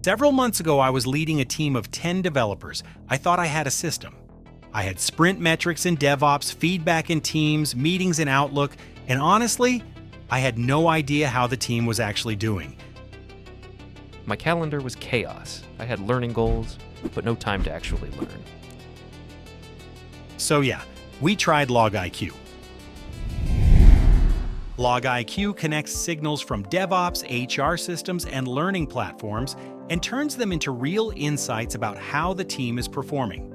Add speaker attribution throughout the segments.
Speaker 1: Several months ago, I was leading a team of 10 developers. I thought I had a system. I had sprint metrics in DevOps, feedback in Teams, meetings in Outlook, and honestly, I had no idea how the team was actually doing.
Speaker 2: My calendar was chaos. I had learning goals, but no time to actually learn.
Speaker 1: So yeah, we tried LogIQ. LogIQ connects signals from DevOps, HR systems, and learning platforms and turns them into real insights about how the team is performing.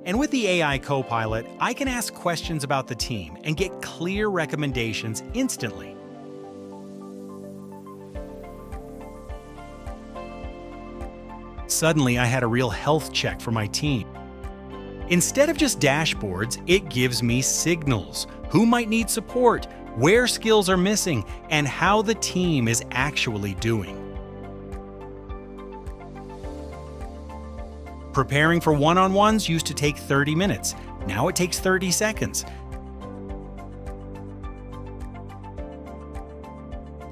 Speaker 1: And with the AI Copilot, I can ask questions about the team and get clear recommendations instantly. Suddenly, I had a real health check for my team. Instead of just dashboards, it gives me signals: who might need support, where skills are missing, and how the team is actually doing. Preparing for one-on-ones used to take 30 minutes. Now it takes 30 seconds.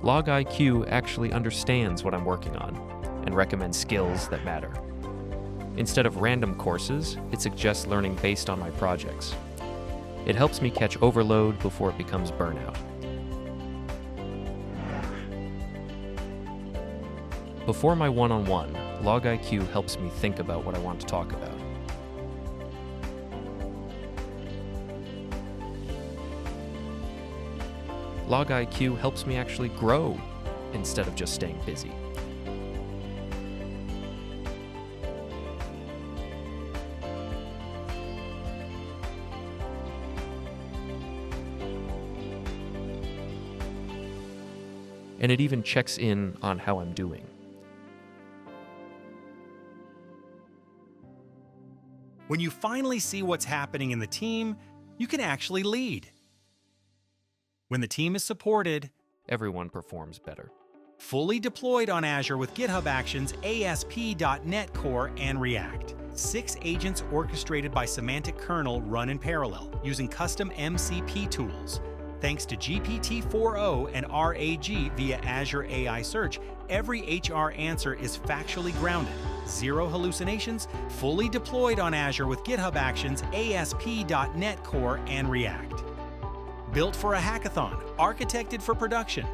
Speaker 2: LogIQ actually understands what I'm working on and recommends skills that matter. Instead of random courses, it suggests learning based on my projects. It helps me catch overload before it becomes burnout. Before my one-on-one, LogIQ helps me think about what I want to talk about. LogIQ helps me actually grow instead of just staying busy. And it even checks in on how I'm doing.
Speaker 1: When you finally see what's happening in the team, you can actually lead. When the team is supported,
Speaker 2: Everyone performs better.
Speaker 1: fully deployed on Azure with GitHub Actions, ASP.NET Core, and React. 6 agents orchestrated by semantic kernel run in parallel using custom MCP tools. Thanks to GPT-4o and RAG via Azure AI Search, every HR answer is factually grounded. 0 hallucinations, fully deployed on Azure with GitHub Actions, ASP.NET Core, and React. Built for a hackathon, architected for production.